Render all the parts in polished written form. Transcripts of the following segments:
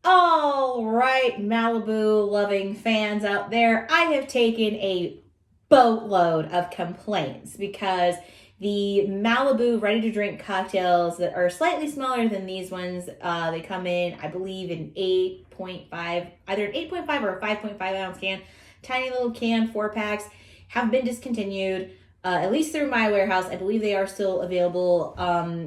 All right, Malibu loving fans out there, I have taken a boatload of complaints because the Malibu ready to drink cocktails that are slightly smaller than these ones, they come in, I believe, in 8.5, either an 8.5 or a 5.5 ounce can, tiny little can, 4-packs, have been discontinued. At least through my warehouse. I believe they are still available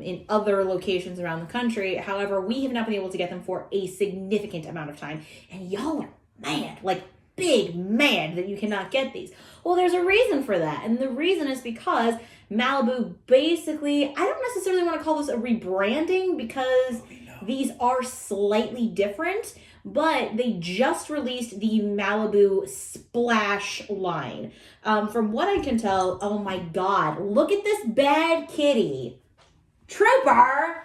in other locations around the country. However, we have not been able to get them for a significant amount of time. And y'all are mad, like big mad that you cannot get these. Well, there's a reason for that. And the reason is because Malibu basically, I don't necessarily want to call this a rebranding because these are slightly different, but they just released the Malibu Splash line. From what I can tell, oh my God, look at this bad kitty. Trooper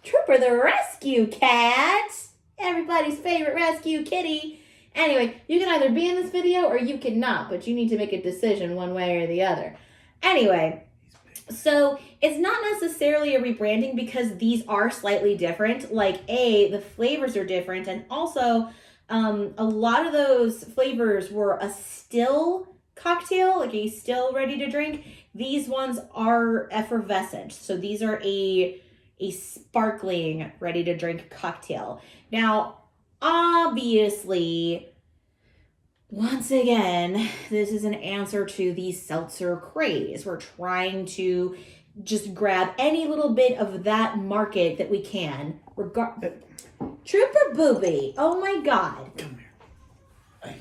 the rescue cat. Everybody's favorite rescue kitty. Anyway, you can either be in this video or you cannot, but you need to make a decision one way or the other. Anyway, so it's not necessarily a rebranding because these are slightly different. Like the flavors are different, and also a lot of those flavors were a still cocktail, like a still ready to drink. These ones are effervescent, so these are a sparkling ready to drink cocktail. Now, obviously, once again, this is an answer to the seltzer craze. We're trying to just grab any little bit of that market that we can. Trooper Booby, oh my God. Come here.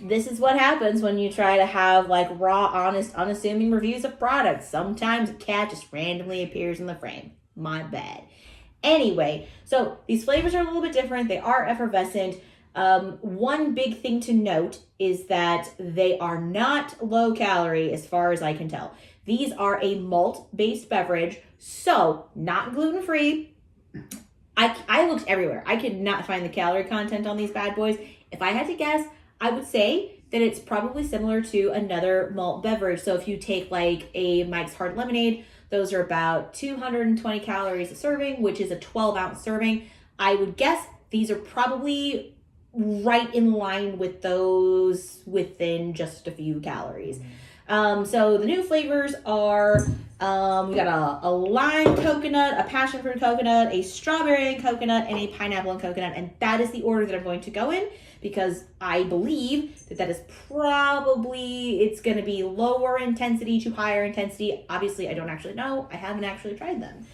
This is what happens when you try to have like raw, honest, unassuming reviews of products. Sometimes a cat just randomly appears in the frame. My bad. Anyway, so these flavors are a little bit different. They are effervescent. One big thing to note is that they are not low calorie as far as I can tell. These are a malt-based beverage, so not gluten-free. I looked everywhere. I could not find the calorie content on these bad boys. If I had to guess, I would say that it's probably similar to another malt beverage. So if you take like a Mike's Hard Lemonade, those are about 220 calories a serving, which is a 12-ounce serving. I would guess these are probably right in line with those within just a few calories. So the new flavors are, we got a lime coconut, a passion fruit coconut, a strawberry and coconut, and a pineapple and coconut. And that is the order that I'm going to go in because I believe that is probably, it's going to be lower intensity to higher intensity. Obviously, I don't actually know. I haven't actually tried them.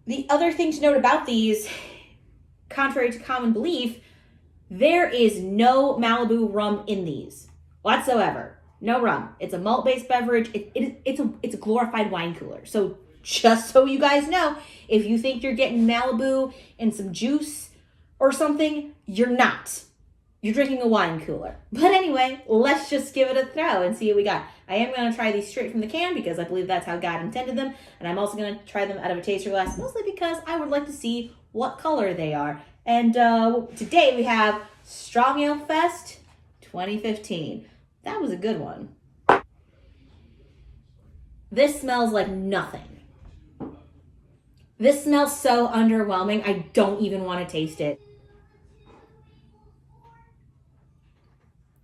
The other thing to note about these, contrary to common belief, there is no Malibu rum in these whatsoever. No rum. It's a malt-based beverage. It's a glorified wine cooler. So just so you guys know, if you think you're getting Malibu and some juice or something, you're not. You're drinking a wine cooler. But anyway, let's just give it a throw and see what we got. I am going to try these straight from the can because I believe that's how God intended them. And I'm also going to try them out of a taster glass, mostly because I would like to see what color they are. And today we have Strong Ale Fest 2015. That was a good one. This smells like nothing. This smells so underwhelming, I don't even want to taste it.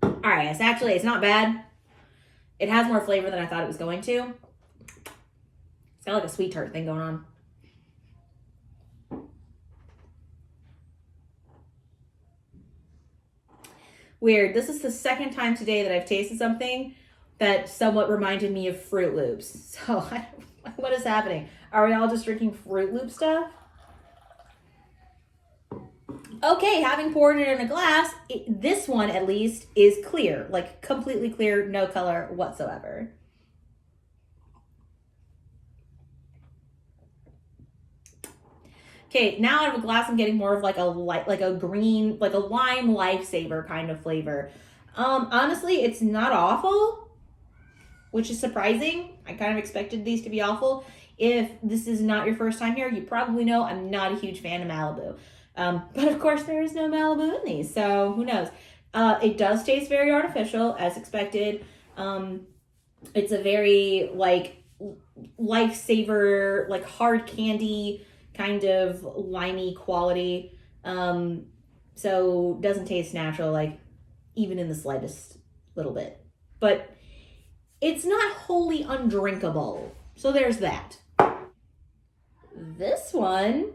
All right, it's not bad. It has more flavor than I thought it was going to. It's got like a sweet tart thing going on. Weird. This is the second time today that I've tasted something that somewhat reminded me of Fruit Loops. So what is happening? Are we all just drinking Fruit Loop stuff? Okay, having poured it in a glass, this one at least is clear, like completely clear, no color whatsoever. Okay, now out of a glass, I'm getting more of like a green, like a lime lifesaver kind of flavor. Honestly, it's not awful, which is surprising. I kind of expected these to be awful. If this is not your first time here, you probably know I'm not a huge fan of Malibu. But of course there is no Malibu in these, so who knows? It does taste very artificial, as expected. It's a very like lifesaver, like hard candy kind of limey quality. So doesn't taste natural, like even in the slightest little bit. But it's not wholly undrinkable. So there's that. This one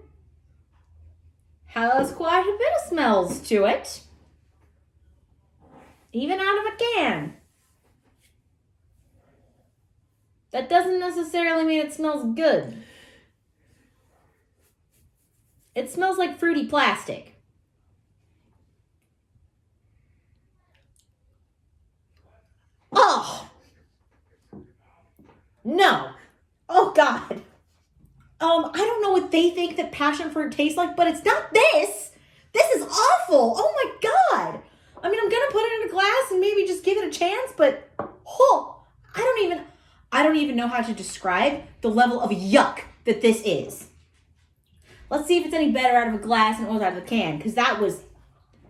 has quite a bit of smells to it. Even out of a can. That doesn't necessarily mean it smells good. It smells like fruity plastic. Oh! No. Oh, God. I don't know what they think that passion fruit tastes like, but it's not this. This is awful. Oh, my God. I mean, I'm going to put it in a glass and maybe just give it a chance, but I don't even know how to describe the level of yuck that this is. Let's see if it's any better out of a glass and out of a can, because that was,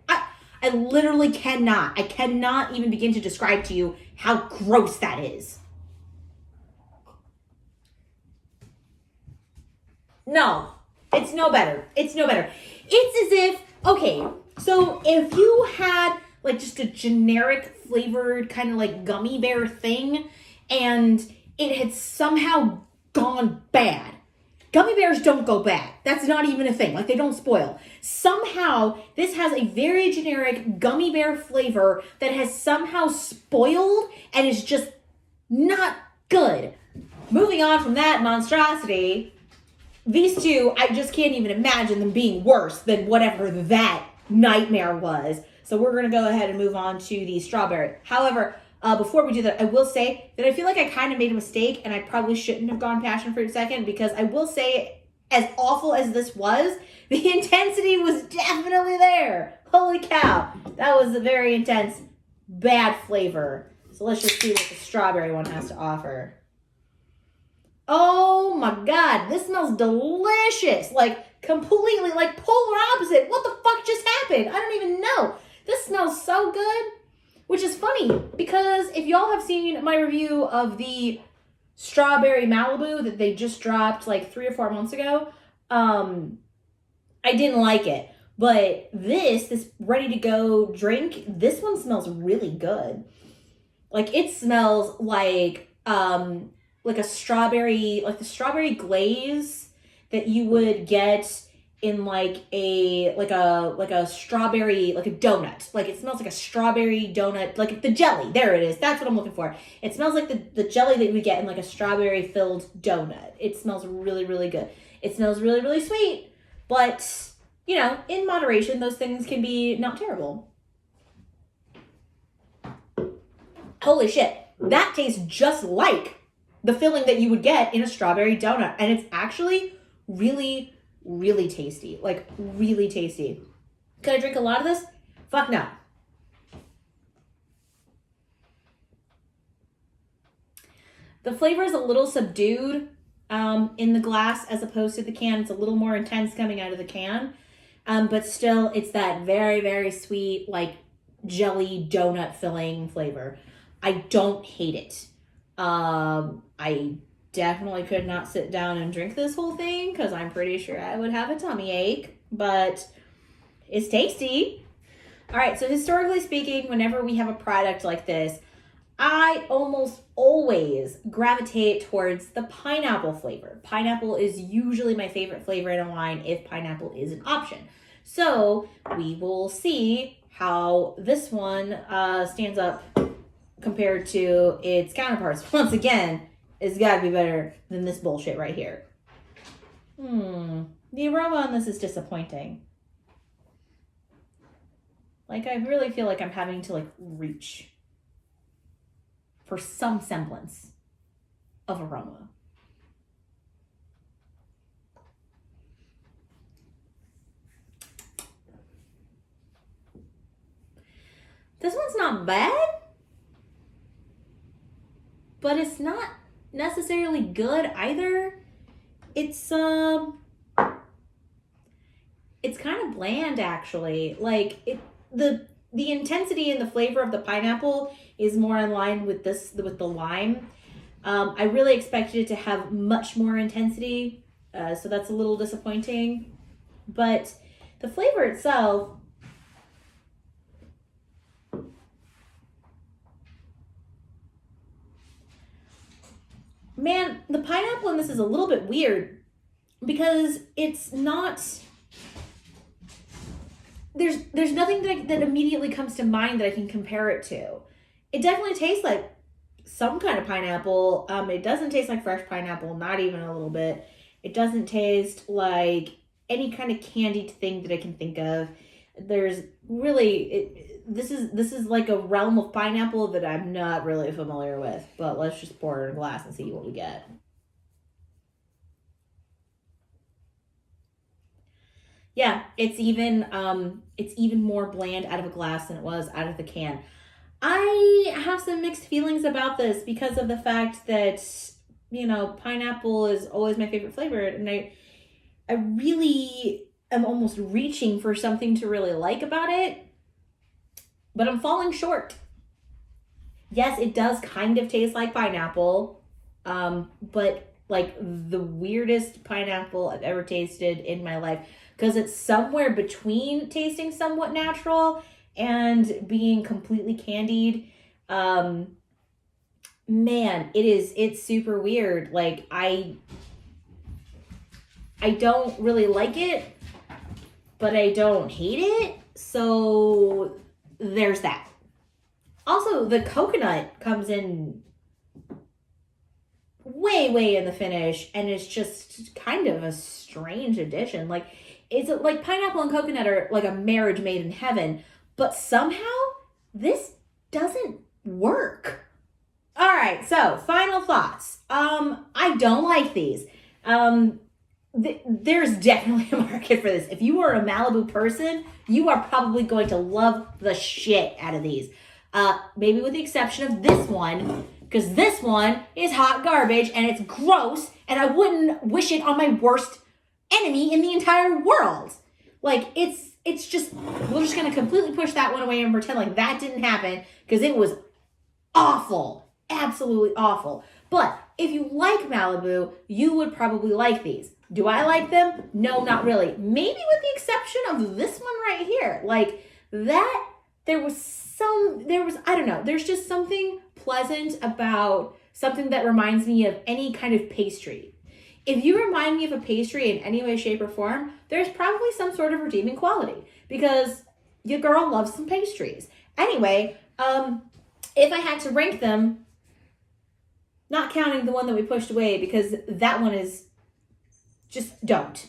I literally cannot. I cannot even begin to describe to you how gross that is. No, it's no better. It's no better. It's as if, okay, so if you had like just a generic flavored kind of like gummy bear thing and it had somehow gone bad. Gummy bears don't go bad. That's not even a thing. Like, they don't spoil. Somehow, this has a very generic gummy bear flavor that has somehow spoiled and is just not good. Moving on from that monstrosity, these two, I just can't even imagine them being worse than whatever that nightmare was. So we're going to go ahead and move on to the strawberry. However, before we do that, I will say that I feel like I kind of made a mistake and I probably shouldn't have gone passion fruit second, because I will say, as awful as this was, the intensity was definitely there. Holy cow. That was a very intense, bad flavor. So let's just see what the strawberry one has to offer. Oh my God, this smells delicious. Like, completely, like, polar opposite. What the fuck just happened? I don't even know. This smells so good. Which is funny, because if y'all have seen my review of the strawberry Malibu that they just dropped like 3 or 4 months ago, I didn't like it. But this ready to go drink, this one smells really good. Like, it smells like a strawberry, like the strawberry glaze that you would get in like a strawberry, like a donut. Like, it smells like a strawberry donut, like the jelly. There it is. That's what I'm looking for. It smells like the jelly that you would get in like a strawberry filled donut. It smells really, really good. It smells really, really sweet, but you know, in moderation, those things can be not terrible. Holy shit. That tastes just like the filling that you would get in a strawberry donut. And it's actually really, really tasty. Like, really tasty. Could I drink a lot of this? Fuck no. The flavor is a little subdued in the glass as opposed to the can. It's a little more intense coming out of the can. But still, it's that very, very sweet, like, jelly donut filling flavor. I don't hate it. I definitely could not sit down and drink this whole thing because I'm pretty sure I would have a tummy ache, but it's tasty. All right, so historically speaking, whenever we have a product like this, I almost always gravitate towards the pineapple flavor. Pineapple is usually my favorite flavor in a wine if pineapple is an option. So we will see how this one stands up compared to its counterparts. Once again, it's got to be better than this bullshit right here. The aroma on this is disappointing. Like, I really feel like I'm having to, like, reach for some semblance of aroma. This one's not bad, but it's not necessarily good either. It's kind of bland, actually. Like, the intensity and the flavor of the pineapple is more in line with the lime. I really expected it to have much more intensity, so that's a little disappointing. But the flavor itself man, the pineapple in this is a little bit weird because it's not. There's nothing that immediately comes to mind that I can compare it to. It definitely tastes like some kind of pineapple. It doesn't taste like fresh pineapple, not even a little bit. It doesn't taste like any kind of candied thing that I can think of. There's really this is like a realm of pineapple that I'm not really familiar with. But let's just pour it in a glass and see what we get. Yeah, it's even more bland out of a glass than it was out of the can. I have some mixed feelings about this because of the fact that, pineapple is always my favorite flavor, and I really am almost reaching for something to really like about it, but I'm falling short. Yes, it does kind of taste like pineapple, but like the weirdest pineapple I've ever tasted in my life, because it's somewhere between tasting somewhat natural and being completely candied. Man, it's super weird. Like I don't really like it, but I don't hate it. So there's that. Also, the coconut comes in way in the finish, and it's just kind of a strange addition. Like, it's like pineapple and coconut are like a marriage made in heaven, but somehow this doesn't work. All right, so final thoughts. I don't like these. There's definitely a market for this. If you are a Malibu person, you are probably going to love the shit out of these. Maybe with the exception of this one, because this one is hot garbage and it's gross, and I wouldn't wish it on my worst enemy in the entire world. Like, it's just, we're just going to completely push that one away and pretend like that didn't happen, because it was awful. Absolutely awful. But if you like Malibu, you would probably like these. Do I like them? No, not really. Maybe with the exception of this one right here. Like, that, I don't know, there's just something pleasant about something that reminds me of any kind of pastry. If you remind me of a pastry in any way, shape, or form, there's probably some sort of redeeming quality, because your girl loves some pastries. Anyway, if I had to rank them, not counting the one that we pushed away, because that one is just don't.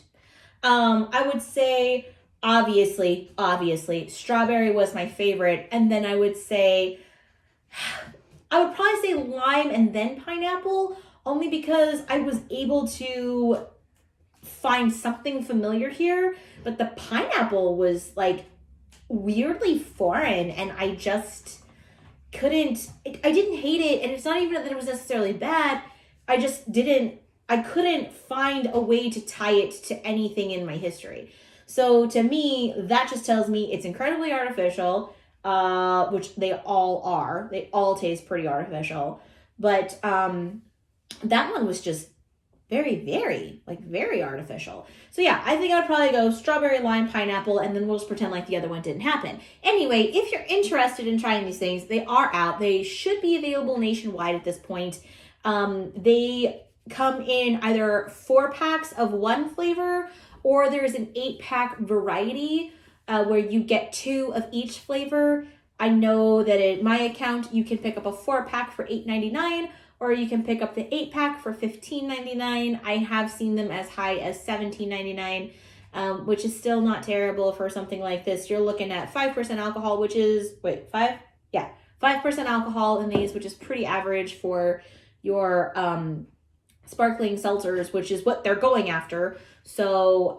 I would say, obviously, strawberry was my favorite. And then I would probably say lime and then pineapple, only because I was able to find something familiar here. But the pineapple was like weirdly foreign, and I just I didn't hate it, and it's not even that it was necessarily bad. I couldn't find a way to tie it to anything in my history. So to me, that just tells me it's incredibly artificial, which they all are. They all taste pretty artificial. But that one was just very artificial. So yeah, I think I would probably go strawberry, lime, pineapple, and then we'll just pretend like the other one didn't happen. Anyway, if you're interested in trying these things, they are out. They should be available nationwide at this point. They come in either 4-packs of one flavor, or there's an 8-pack variety where you get 2 of each flavor. I know that at my account, you can pick up a 4-pack for $8.99, or you can pick up the 8-pack for $15.99. I have seen them as high as $17.99, which is still not terrible for something like this. You're looking at 5% alcohol, which is, 5% alcohol in these, which is pretty average for your sparkling seltzers, which is what they're going after. So,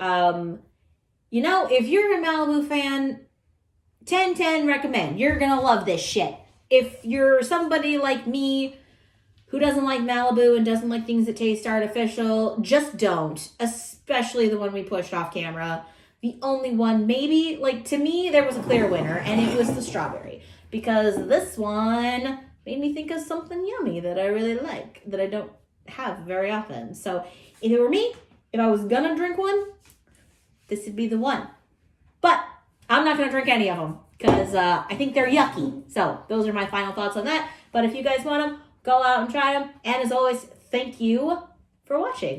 if you're a Malibu fan, 10/10 recommend. You're going to love this shit. If you're somebody like me who doesn't like Malibu and doesn't like things that taste artificial, just don't. Especially the one we pushed off camera. The only one, maybe, like, to me, there was a clear winner, and it was the strawberry. Because this one made me think of something yummy that I really like, that I don't have very often. So if it were me, if I was gonna drink one, this would be the one. But I'm not gonna drink any of them, because I think they're yucky. So those are my final thoughts on that. But if you guys want them, go out and try them. And as always, thank you for watching.